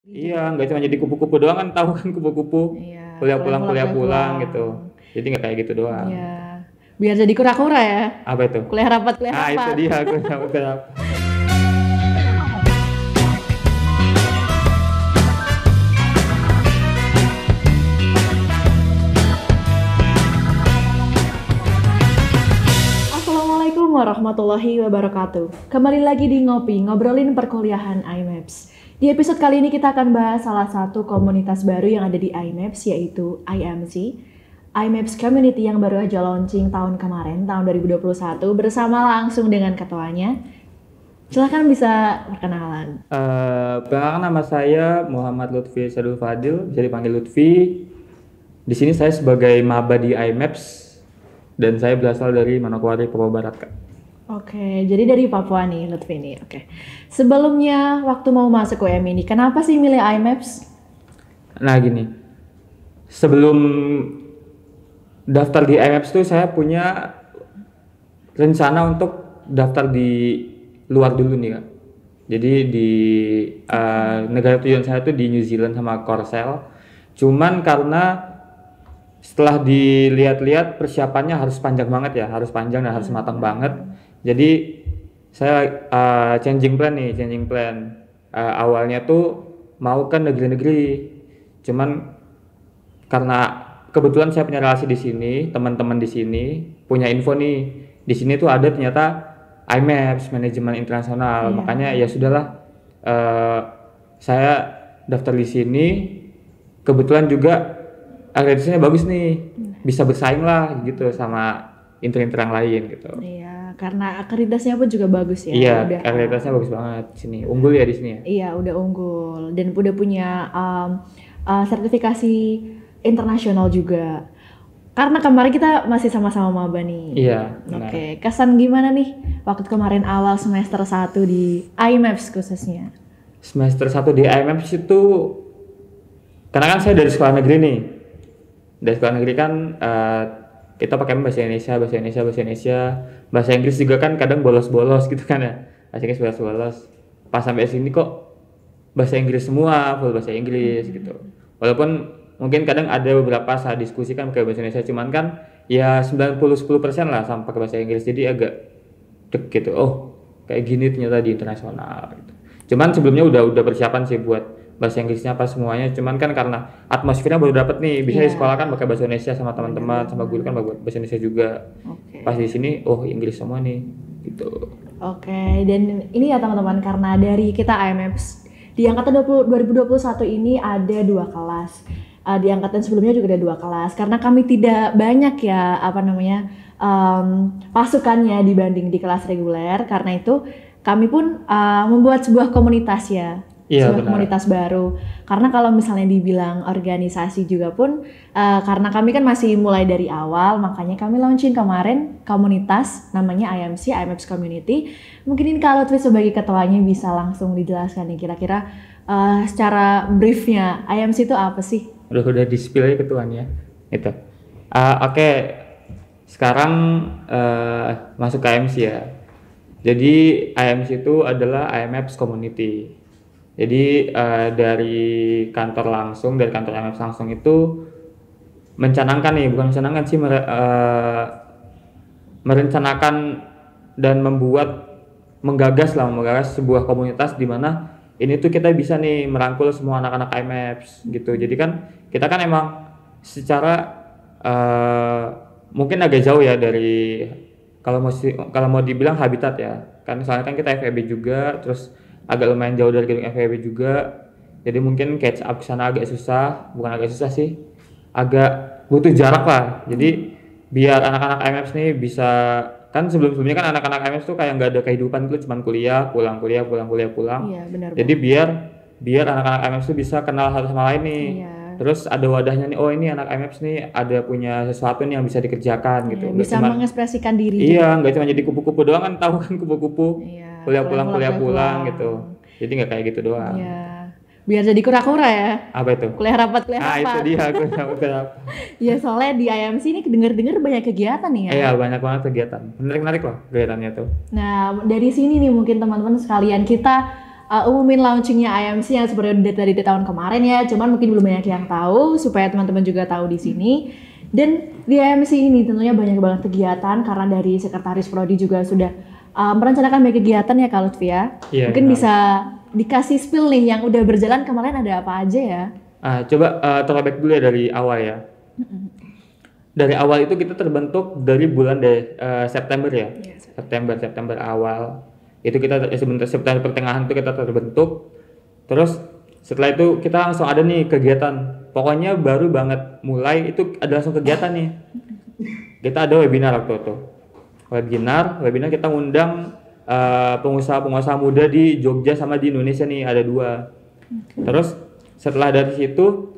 Iya, nggak cuma jadi kupu-kupu doang kan, tahu kan kupu-kupu Iya, kuliah kuliah pulang pulang. gitu. Jadi nggak kayak gitu doang. Iya. Biar jadi kura-kura ya. Apa itu? Kuliah rapat, kuliah Ah, itu rapat. dia kuliah. Assalamualaikum warahmatullahi wabarakatuh. Kembali lagi di Ngopi, ngobrolin perkuliahan IMAPS. Di episode kali ini kita akan bahas salah satu komunitas baru yang ada di IMAPS, yaitu IMC. IMAPS Community yang baru aja launching tahun kemarin, tahun 2021, bersama langsung dengan ketuanya. Silahkan bisa perkenalan. Perkenalkan, nama saya Muhammad Lutfi Sadul Fadil, bisa dipanggil Lutfi. Di sini saya sebagai maba di IMAPS dan saya berasal dari Manokwari, Papua Barat, Kak. Oke, jadi dari Papua nih Lutfi nih. Oke. Sebelumnya waktu mau masuk UM ini, kenapa sih milih IMAPS? Nah gini, sebelum daftar di IMAPS tuh saya punya rencana untuk daftar di luar dulu nih, Kak. Jadi di negara tujuan saya tuh di New Zealand sama Korsel. Cuman karena setelah dilihat-lihat persiapannya harus panjang banget ya, harus panjang dan harus matang banget. Jadi saya changing plan. Awalnya tuh mau ke negeri-negeri. Cuman karena kebetulan saya punya relasi di sini, teman-teman di sini punya info nih. Di sini tuh ada ternyata IMAPS, manajemen internasional. Iya. Makanya ya sudahlah, saya daftar di sini. Kebetulan juga akreditasinya bagus nih, bisa bersaing lah gitu sama inter-inter yang lain gitu. Iya, karena akreditasinya pun juga bagus ya. Iya, Udah, akreditasinya bagus banget di sini. Unggul ya di sini ya. iya, udah unggul dan udah punya sertifikasi internasional juga. Karena kemarin kita masih sama-sama maba nih. Iya, benar. Oke, kesan gimana nih waktu kemarin awal semester 1 di IMAPS khususnya? Semester 1 di IMAPS itu, karena kan saya dari sekolah negeri nih. Dari sekolah negeri kan kita pakai bahasa Indonesia. Bahasa Inggris juga kan kadang bolos-bolos gitu kan ya. Bahasa Inggris bolos-bolos. Pas sampai sini kok bahasa Inggris semua, full bahasa Inggris gitu. Walaupun mungkin kadang ada beberapa saat diskusi kan pakai bahasa Indonesia, cuman kan ya 90-10% lah sama pakai bahasa Inggris. Jadi agak deg gitu. Oh, kayak gini ternyata di internasional gitu. Cuman sebelumnya udah persiapan sih buat bahasa Inggrisnya apa semuanya, cuman kan karena atmosfernya baru dapet nih, bisa di Iya. sekolah kan pakai bahasa Indonesia sama teman-teman, sama guru kan pakai bahasa Indonesia juga. Oke. Pas di sini, oh Inggris semua nih, gitu. Oke, dan ini ya teman-teman, karena dari kita IMAPS di angkatan 2021 ini ada 2 kelas. Di angkatan sebelumnya juga ada 2 kelas. Karena kami tidak banyak ya pasukannya dibanding di kelas reguler. Karena itu kami pun membuat sebuah komunitas ya. Iya, Sebuah benar. komunitas baru. Karena kalau misalnya dibilang organisasi juga pun karena kami kan masih mulai dari awal, makanya kami launching kemarin komunitas namanya IMC, IMAPS Community. Mungkin ini kalau Lutfi sebagai ketuanya bisa langsung dijelaskan nih kira-kira secara briefnya IMC itu apa sih? Udah di-spill aja ketuanya, gitu. Oke. Sekarang masuk ke IMC ya. Jadi IMC itu adalah IMAPS Community. Jadi dari kantor IMAPS langsung itu merencanakan dan menggagas sebuah komunitas di mana ini tuh kita bisa nih merangkul semua anak-anak IMAPS gitu. Jadi kan kita kan emang secara mungkin agak jauh ya dari kalau mau dibilang habitat ya. Kan soalnya kan kita FEB juga, terus agak lumayan jauh dari gedung FEB juga. Jadi mungkin catch up ke sana agak susah, bukan agak susah sih. Agak butuh jarak lah. Jadi biar anak-anak IMAPS nih bisa, kan sebelumnya kan anak-anak IMAPS tuh kayak nggak ada kehidupan tuh, cuman kuliah pulang. Iya, benar. Jadi biar anak-anak IMAPS tuh bisa kenal satu sama lain nih. Iya. Terus ada wadahnya nih, oh ini anak IMAPS nih ada punya sesuatu nih yang bisa dikerjakan gitu. Nggak Bisa cuman- mengekspresikan diri. Iya, nggak cuma jadi kupu-kupu doang kan, tahu kan kupu-kupu Iya, kuliah pulang pulang. gitu. Jadi nggak kayak gitu doang. Iya. Biar jadi kura-kura ya. Apa itu? Kuliah rapat, kuliah Ah, itu rapat. dia kuliah. Iya, soalnya di IMC ini denger-dengar banyak kegiatan nih ya. Iya, banyak banget kegiatan. Menarik loh kegiatannya tuh. Nah, dari sini nih mungkin teman-teman sekalian kita umumin launchingnya IMC yang sebenarnya dari tahun kemarin ya, cuman mungkin belum banyak yang tahu, supaya teman-teman juga tahu di sini. Dan di IMC ini tentunya banyak banget kegiatan, karena dari Sekretaris Prodi juga sudah merencanakan banyak kegiatan ya Kak Lutfi ya. Iya, Mungkin benar. bisa dikasih spill nih yang udah berjalan kemarin ada apa aja ya? Coba throwback dulu ya dari awal ya. Dari awal itu kita terbentuk dari bulan September ya. Iya, September awal. Itu kita sebentar September pertengahan itu kita terbentuk. Terus setelah itu kita langsung ada nih kegiatan. Pokoknya baru banget mulai itu ada langsung kegiatan nih. Kita ada webinar waktu itu. Webinar kita ngundang pengusaha-pengusaha muda di Jogja sama di Indonesia nih, ada 2. Terus setelah dari situ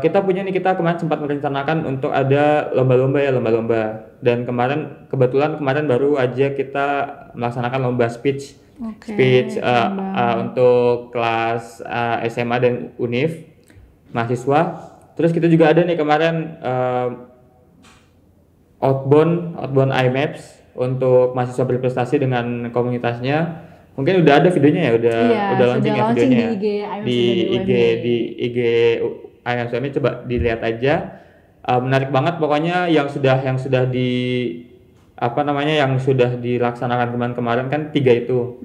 kita kemarin sempat merencanakan untuk ada lomba-lomba. Dan kebetulan kemarin baru aja kita melaksanakan lomba speech untuk kelas SMA dan UNIF mahasiswa. Terus kita juga ada nih kemarin outbound IMAPS untuk mahasiswa berprestasi dengan komunitasnya. Mungkin udah ada videonya ya, udah launching ya videonya di IG IMAPS ini, coba dilihat aja. Menarik banget pokoknya yang sudah dilaksanakan kemarin kan 3 itu.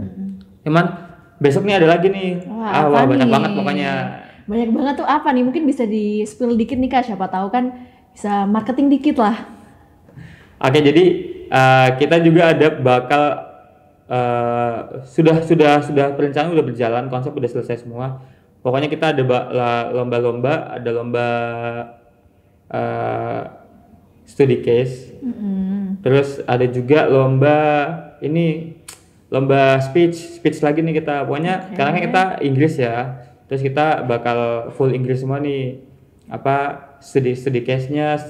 Cuman besok nih ada lagi nih. Wah, banyak banget pokoknya. Banyak banget tuh apa nih? Mungkin bisa di spill dikit nih Kak, siapa tahu kan bisa marketing dikit lah. Oke, jadi kita juga ada bakal sudah perencanaan udah berjalan, konsep udah selesai semua. Pokoknya kita ada lomba-lomba, ada lomba study case. Terus ada juga lomba speech lagi nih kita. Pokoknya karena kita Inggris ya. Terus kita bakal full Inggris semua nih. Study case-nya,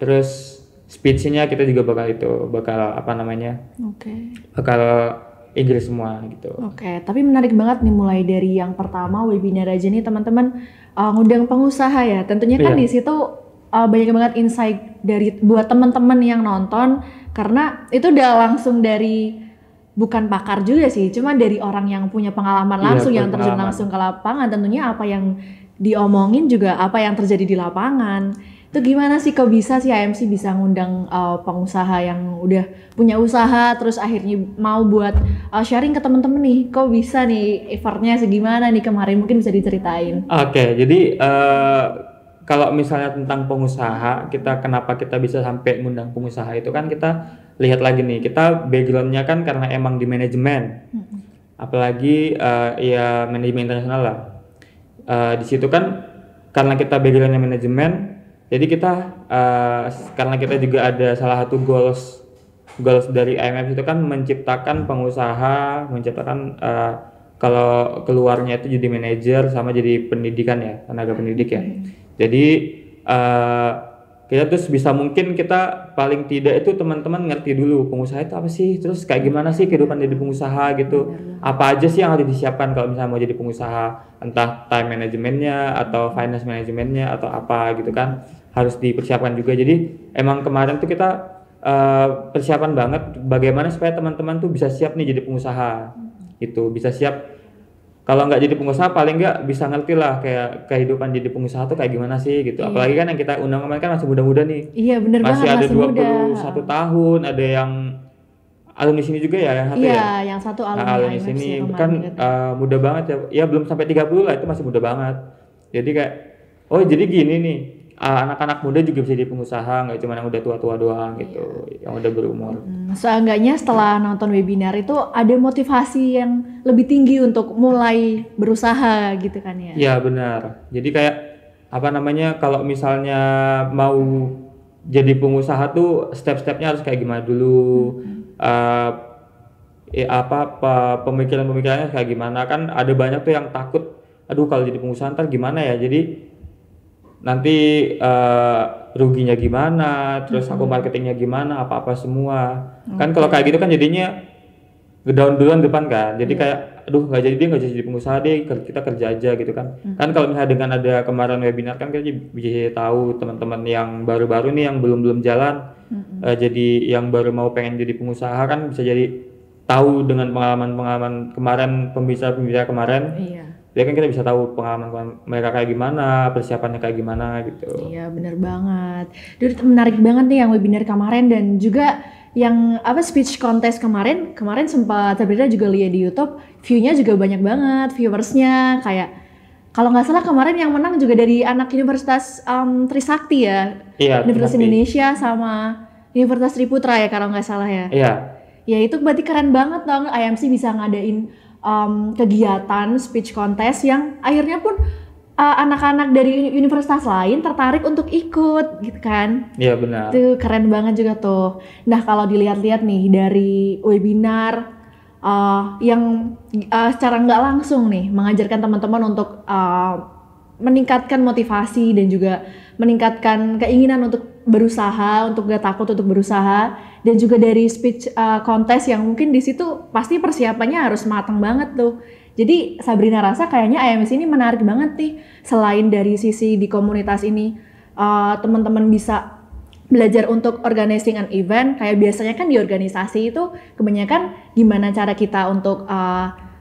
terus speech-nya kita juga bakal Inggris semua gitu. Oke, tapi menarik banget nih mulai dari yang pertama webinar aja nih teman-teman ngundang pengusaha ya. Tentunya kan di situ banyak banget insight buat teman-teman yang nonton, karena itu udah langsung dari bukan pakar juga sih, cuma dari orang yang punya pengalaman langsung, yang terjun langsung ke lapangan. Tentunya apa yang diomongin juga apa yang terjadi di lapangan. Itu gimana sih kok bisa sih IMC bisa ngundang pengusaha yang udah punya usaha terus akhirnya mau buat sharing ke temen-temen nih, kok bisa nih effortnya segimana nih kemarin, mungkin bisa diceritain. Oke, jadi kalau misalnya tentang pengusaha, kenapa kita bisa sampai ngundang pengusaha itu kan kita lihat lagi nih, kita backgroundnya kan karena emang di manajemen, apalagi ya manajemen internasional lah. Di situ kan karena kita backgroundnya manajemen, jadi kita karena kita juga ada salah satu goals dari IMF itu kan menciptakan kalau keluarnya itu jadi manajer sama jadi pendidikan ya, tenaga pendidik ya. Jadi kita terus bisa mungkin kita paling tidak itu teman-teman ngerti dulu pengusaha itu apa sih, terus kayak gimana sih kehidupan jadi pengusaha gitu. Apa aja sih yang harus disiapkan kalau misalnya mau jadi pengusaha, entah time manajemennya atau finance manajemennya atau apa gitu kan, harus dipersiapkan juga. Jadi emang kemarin tuh kita persiapan banget bagaimana supaya teman-teman tuh bisa siap nih jadi pengusaha. Itu bisa siap. Kalau nggak jadi pengusaha paling nggak bisa ngerti lah kayak kehidupan jadi pengusaha tuh kayak gimana sih gitu. Apalagi kan yang kita undang kemarin kan masih muda-muda nih. Iya bener banget, masih ada masih 21 tahun, ada yang alumni sini juga ya yang satu ya. Iya, yang satu alumni sini ya, kan muda banget ya. Ya belum sampai 30 lah, itu masih muda banget. Jadi kayak oh jadi gini nih. Anak-anak muda juga bisa jadi pengusaha, nggak cuma yang udah tua-tua doang gitu, yang udah berumur. Seenggaknya setelah nonton webinar itu ada motivasi yang lebih tinggi untuk mulai berusaha gitu kan ya? Iya benar. Jadi kayak kalau misalnya mau jadi pengusaha tuh step-stepnya harus kayak gimana dulu, pemikirannya kayak gimana, kan ada banyak tuh yang takut, aduh kalau jadi pengusaha ntar gimana ya, jadi nanti ruginya gimana, terus aku marketingnya gimana, apa-apa semua. Kan kalau kayak gitu kan jadinya down duluan depan kan. Jadi kayak aduh nggak jadi pengusaha deh, kita kerja aja gitu kan. Kan kalau misalnya dengan ada kemarin webinar kan kita bisa tahu teman-teman yang baru-baru nih yang belum jalan, jadi yang baru mau pengen jadi pengusaha kan bisa jadi tahu dengan pengalaman-pengalaman kemarin, pembicara-pembicara kemarin, Iya. ya kan kita bisa tahu pengalaman mereka kayak gimana, persiapannya kayak gimana gitu. Iya, bener banget. Duh, menarik banget nih yang webinar kemarin dan juga yang speech contest kemarin sempat Sabrina juga lihat di YouTube, view-nya juga banyak banget, viewersnya kayak kalau nggak salah kemarin yang menang juga dari anak Universitas Trisakti ya, Iya, Universitas Trisakti. Indonesia sama Universitas Triputra ya kalau nggak salah ya. Iya, Ya itu berarti keren banget dong IMC bisa ngadain kegiatan speech contest yang akhirnya pun anak-anak dari universitas lain tertarik untuk ikut gitu kan. iya benar. Itu keren banget juga tuh. Nah kalau dilihat-lihat nih dari webinar yang secara nggak langsung nih mengajarkan teman-teman untuk meningkatkan motivasi dan juga meningkatkan keinginan untuk berusaha, untuk gak takut untuk berusaha, dan juga dari speech contest yang mungkin di situ pasti persiapannya harus matang banget tuh. Jadi Sabrina rasa kayaknya IMC ini menarik banget nih. Selain dari sisi di komunitas ini teman-teman bisa belajar untuk organizing an event, kayak biasanya kan di organisasi itu kebanyakan gimana cara kita untuk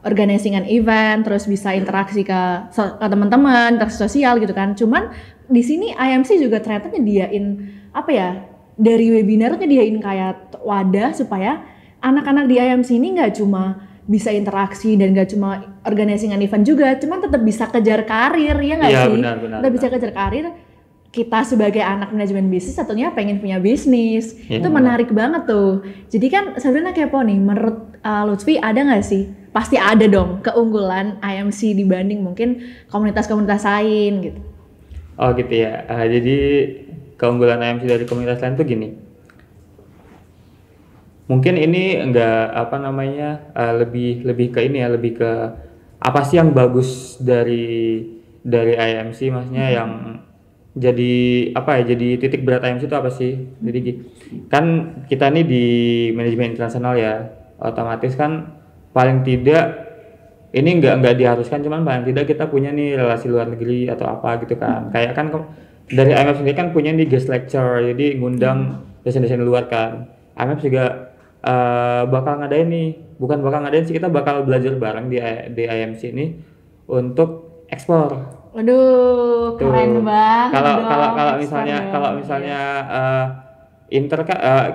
organizing an event, terus bisa interaksi ke teman-teman, interaksi sosial gitu kan. Cuman di sini IMC juga ternyata nyediain dari webinar tuh nyediain kayak wadah supaya anak-anak di IMC ini nggak cuma bisa interaksi dan gak cuma organizing an event juga, cuman tetap bisa kejar karir, ya nggak sih? Benar. Tetap bisa kejar karir. Kita sebagai anak manajemen bisnis satunya pengen punya bisnis, Ya, itu menarik banget tuh. Jadi kan sebenarnya kepo nih, menurut Lutfi ada nggak sih? Pasti ada dong keunggulan IMC dibanding mungkin komunitas-komunitas lain gitu. Oh gitu ya. Jadi keunggulan IMC dari komunitas lain tuh gini. Mungkin ini enggak lebih ke ini ya, lebih ke apa sih yang bagus dari IMC, maksudnya yang jadi jadi titik berat IMC itu apa sih? Jadi kan kita nih di manajemen internasional ya, otomatis kan paling tidak ini enggak diharuskan, cuman paling tidak kita punya nih relasi luar negeri atau apa gitu kan. Kayak kan dari IMF sendiri kan punya nih guest lecture, jadi ngundang dosen-dosen luar kan. IMF juga bakal ngadain nih, bukan bakal ngadain sih, kita bakal belajar bareng di IMC ini untuk ekspor. Waduh, keren banget. Kalau misalnya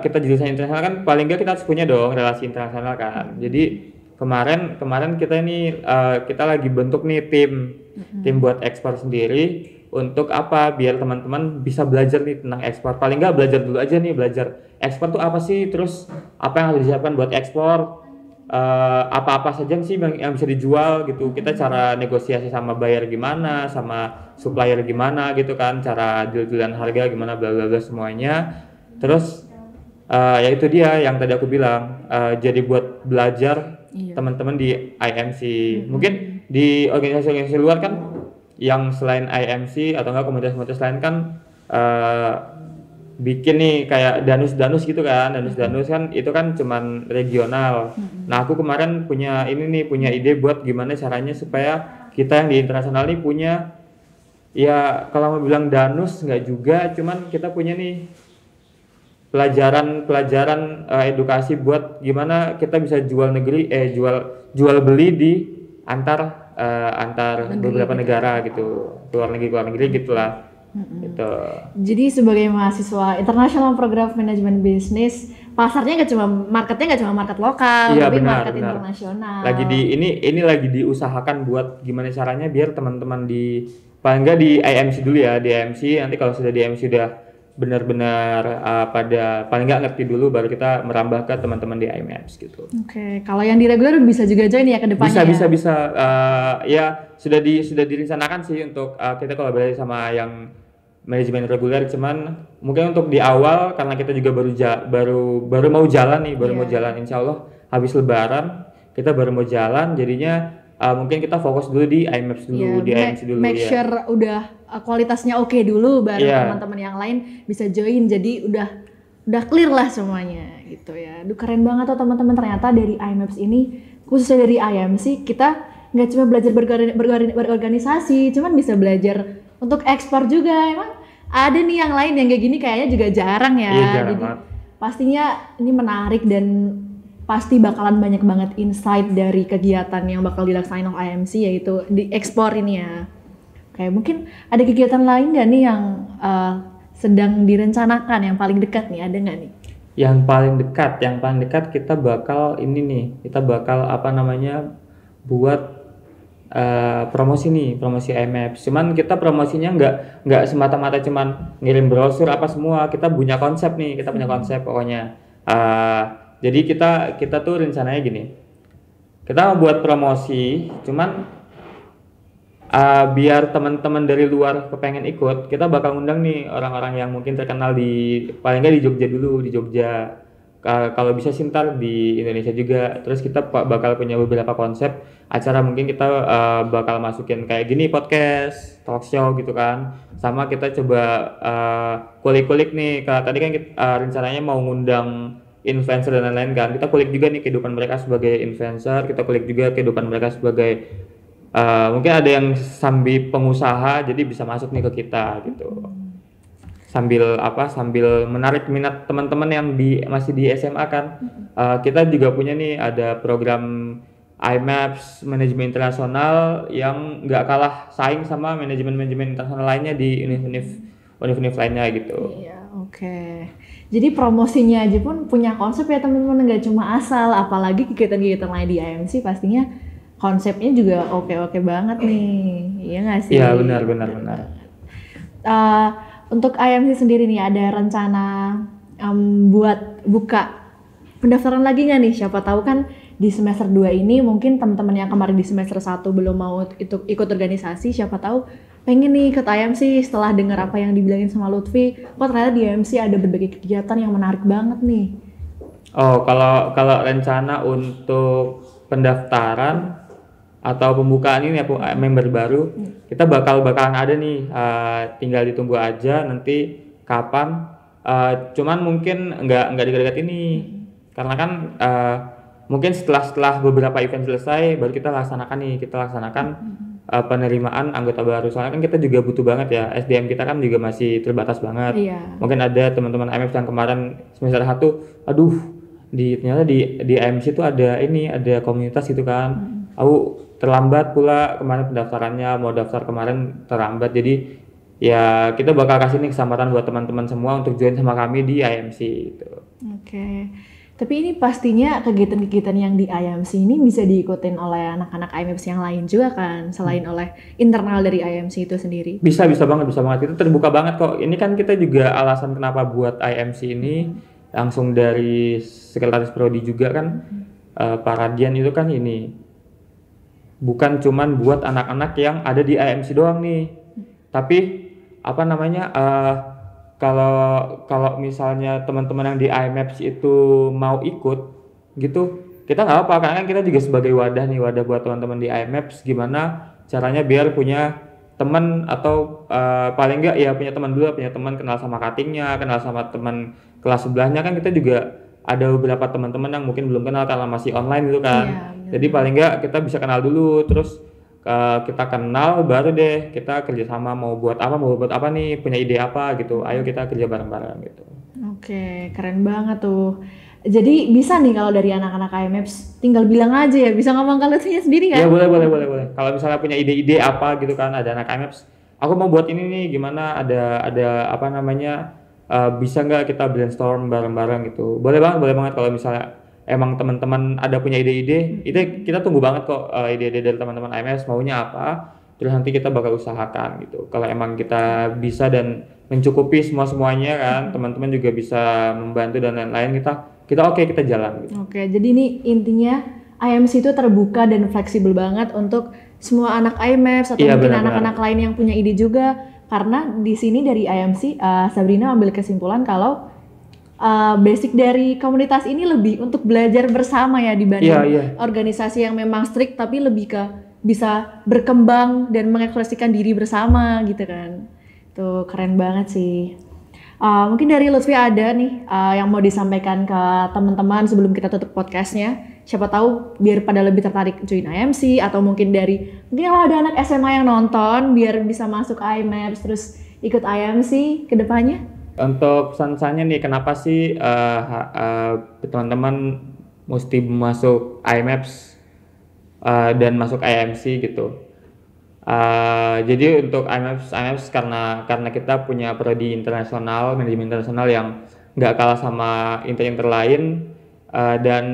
kita jurusan internasional kan paling nggak kita harus punya dong relasi internasional kan. Jadi kemarin kita ini kita lagi bentuk nih tim buat ekspor sendiri. Untuk apa? Biar teman-teman bisa belajar nih tentang ekspor. Paling nggak belajar dulu aja nih, belajar ekspor tuh apa sih, terus apa yang harus disiapkan buat ekspor, apa-apa saja sih yang bisa dijual gitu. Kita cara negosiasi sama buyer gimana, sama supplier gimana gitu kan, cara deal-dealan harga gimana, bla bla bla semuanya. Terus ya itu dia yang tadi aku bilang, jadi buat belajar teman-teman di IMC. Mungkin di organisasi-organisasi luar kan yang selain IMC atau enggak komunitas-komunitas lain kan bikin nih kayak danus gitu kan. Danus kan itu kan cuman regional. Nah, aku kemarin punya ide buat gimana caranya supaya kita yang di internasional nih punya, ya kalau mau bilang danus enggak juga, cuman kita punya nih pelajaran edukasi buat gimana kita bisa jual beli di antar beberapa negara gitu, luar negeri gitulah. Gitu. Jadi sebagai mahasiswa International Program Management Business, pasarnya marketnya nggak cuma market lokal, iya, tapi benar. internasional. Ini lagi diusahakan buat gimana caranya biar teman-teman paling nggak di IMC dulu ya, di IMC nanti kalau sudah di IMC udah benar-benar pada paling nggak ngerti dulu, baru kita merambah ke teman-teman di IMAPS gitu. Oke, kalau yang di reguler bisa juga join ya ke depannya. Bisa. Ya sudah direncanakan sih untuk kita kolaborasi sama yang manajemen reguler, cuman mungkin untuk di awal karena kita juga baru mau jalan nih, mau jalan, insya Allah habis Lebaran kita baru mau jalan, jadinya mungkin kita fokus dulu di IMAPS dulu, di IMC dulu. Make sure udah kualitasnya oke dulu, baru teman-teman yang lain bisa join, jadi udah clear lah semuanya gitu ya. Aduh, keren banget tuh teman-teman, ternyata dari IMAPS ini, khususnya dari IMC, kita nggak cuma belajar berorganisasi, cuman bisa belajar untuk ekspor juga. Emang ada nih yang lain yang kayak gini kayaknya juga jarang ya. Iya, jarang jadi banget. pastinya ini menarik dan pasti bakalan banyak banget insight dari kegiatan yang bakal dilaksanain oleh IMC, yaitu di ekspor ini ya. Kayak mungkin ada kegiatan lain nggak nih yang sedang direncanakan yang paling dekat nih, ada nggak nih? Yang paling dekat kita bakal ini nih, kita bakal buat promosi IMAPS. Cuman kita promosinya nggak semata-mata cuman ngirim brosur apa semua. Kita punya konsep nih, pokoknya. Jadi kita tuh rencananya gini. Kita mau buat promosi, cuman biar teman-teman dari luar kepengen ikut, kita bakal ngundang nih orang-orang yang mungkin terkenal paling nggak di Jogja dulu, di Jogja. Kalau bisa sih ntar di Indonesia juga. Terus kita bakal punya beberapa konsep acara, mungkin kita bakal masukin kayak gini podcast, talk show gitu kan. Sama kita coba kulik-kulik nih. Tadi kan rencananya mau ngundang influencer dan lain-lain kan. Kita kulik juga nih kehidupan mereka sebagai influencer. Kita kulik juga kehidupan mereka sebagai mungkin ada yang sambil pengusaha, jadi bisa masuk nih ke kita gitu. Sambil menarik minat teman-teman yang masih di SMA kan. Kita juga punya nih, ada program IMAPS manajemen internasional yang nggak kalah saing sama manajemen internasional lainnya di univ lainnya gitu. Iya, oke. Jadi promosinya aja pun punya konsep ya teman-teman, nggak cuma asal, apalagi kegiatan-kegiatan lain di IMC pastinya konsepnya juga oke banget nih, iya nggak sih? Iya benar. Untuk IMC sendiri nih ada rencana buat buka pendaftaran lagi nggak nih? Siapa tahu kan di semester 2 ini mungkin teman-teman yang kemarin di semester 1 belum mau ikut organisasi, siapa tahu pengen nih ikut IMC setelah dengar apa yang dibilangin sama Lutfi. Kok ternyata di IMC ada berbagai kegiatan yang menarik banget nih. Oh, kalau rencana untuk pendaftaran atau pembukaan ini ya member baru, kita bakalan ada nih, tinggal ditunggu aja nanti kapan. Cuman mungkin nggak dekat-dekat ini, karena kan mungkin setelah beberapa event selesai baru kita laksanakan penerimaan anggota baru. Soalnya kan kita juga butuh banget ya, SDM kita kan juga masih terbatas banget. Iya. Mungkin ada teman-teman IMF yang kemarin semester 1, ternyata di IMC itu ada komunitas gitu kan. Aku terlambat pula kemarin pendaftarannya, mau daftar kemarin terlambat, jadi ya kita bakal kasih nih kesempatan buat teman-teman semua untuk join sama kami di IMC gitu. Oke. Tapi ini pastinya kegiatan-kegiatan yang di IMC ini bisa diikutin oleh anak-anak IMC yang lain juga kan, selain oleh internal dari IMC itu sendiri. Bisa banget. Itu terbuka banget kok. Ini kan kita juga alasan kenapa buat IMC ini langsung dari Sekretaris Prodi juga kan. Pak Radian itu kan ini bukan cuman buat anak-anak yang ada di IMC doang nih, tapi kalau misalnya teman-teman yang di IMAPS itu mau ikut gitu, kita nggak apa, karena kan kita juga sebagai wadah buat teman-teman di IMAPS, gimana caranya biar punya teman atau paling nggak ya punya teman dulu, punya teman kenal sama cuttingnya, kenal sama teman kelas sebelahnya. Kan kita juga ada beberapa teman-teman yang mungkin belum kenal karena masih online gitu kan. Jadi paling nggak kita bisa kenal dulu, terus kita kenal baru deh kita kerjasama mau buat apa nih, punya ide apa gitu, ayo kita kerja bareng-bareng gitu. Oke, keren banget tuh. Jadi bisa nih kalau dari anak-anak IMAPS tinggal bilang aja ya, bisa ngomong kalau sendiri kan? Ya boleh. Kalau misalnya punya ide-ide apa gitu kan, ada anak IMAPS, aku mau buat ini nih, gimana, ada bisa nggak kita brainstorm bareng-bareng gitu. Boleh banget kalau misalnya emang teman-teman ada punya ide-ide, itu kita tunggu banget kok ide-ide dari teman-teman IMS maunya apa, terus nanti kita bakal usahakan gitu. Kalau emang kita bisa dan mencukupi semuanya kan, teman-teman juga bisa membantu dan lain-lain, kita oke, kita jalan gitu. Oke, jadi ini intinya IMC itu terbuka dan fleksibel banget untuk semua anak IMAPS atau mungkin anak-anak lain yang punya ide juga, karena di sini dari IMC Sabrina ambil kesimpulan kalau basic dari komunitas ini lebih untuk belajar bersama ya dibanding organisasi yang memang strict tapi lebih ke bisa berkembang dan mengekspresikan diri bersama gitu kan. Tuh keren banget sih. Mungkin dari Lutfi ada nih yang mau disampaikan ke teman-teman sebelum kita tutup podcastnya. Siapa tahu biar pada lebih tertarik join IMC, atau mungkin kalau ada anak SMA yang nonton biar bisa masuk IMAPS terus ikut IMC ke depannya. Untuk pesan-pesannya nih, kenapa sih teman-teman mesti masuk IMAPS dan masuk IMC gitu. Jadi untuk IMAPS karena kita punya prodi internasional, manajemen internasional yang nggak kalah sama inter lain, dan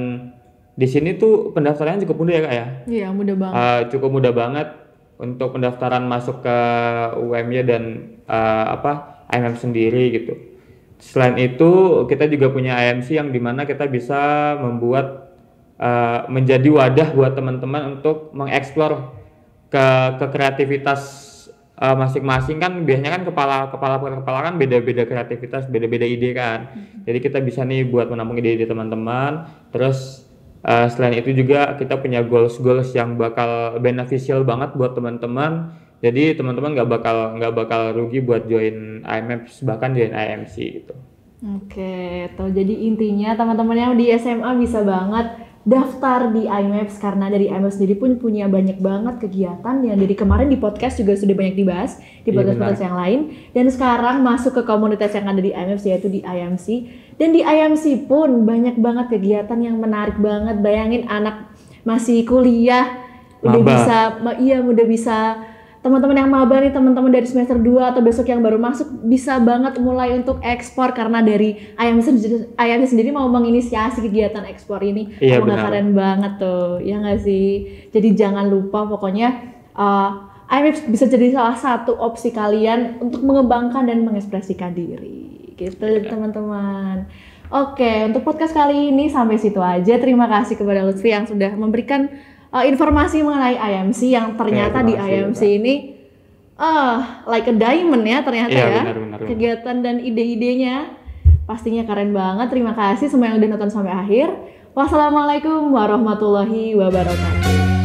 di sini tuh pendaftarannya cukup mudah ya kak ya. Iya, mudah banget. Cukup mudah banget untuk pendaftaran masuk ke UMY dan IMAPS sendiri gitu. Selain itu kita juga punya IMC yang dimana kita bisa membuat menjadi wadah buat teman-teman untuk mengeksplor ke kreativitas masing-masing. Kan biasanya kan kepala kan beda-beda kreativitas, beda-beda ide kan. Jadi kita bisa nih buat menampung ide-ide teman-teman. Terus selain itu juga kita punya goals yang bakal beneficial banget buat teman-teman. Jadi teman-teman nggak bakal rugi buat join IMAPS, bahkan join IMC gitu. Oke, tuh jadi intinya teman-teman yang di SMA bisa banget daftar di IMAPS karena dari IMAPS sendiri pun punya banyak banget kegiatan yang dari kemarin di podcast juga sudah banyak dibahas di podcast-podcast yang lain, dan sekarang masuk ke komunitas yang ada di IMAPS yaitu di IMC. Dan di IMC pun banyak banget kegiatan yang menarik banget. Bayangin anak masih kuliah udah bisa teman-teman yang maba nih, teman-teman dari semester 2 atau besok yang baru masuk bisa banget mulai untuk ekspor karena dari IMC sendiri mau menginisiasi kegiatan ekspor ini. Iya, keren banget tuh, ya nggak sih? Jadi jangan lupa pokoknya IMAPS bisa jadi salah satu opsi kalian untuk mengembangkan dan mengekspresikan diri gitu teman-teman. Oke, untuk podcast kali ini sampai situ aja. Terima kasih kepada Lutfi yang sudah memberikan informasi mengenai IMC yang ternyata di IMC ini like a diamond ya ternyata ya. Benar. Kegiatan dan ide-idenya pastinya keren banget. Terima kasih semua yang udah nonton sampai akhir. Wassalamualaikum warahmatullahi wabarakatuh.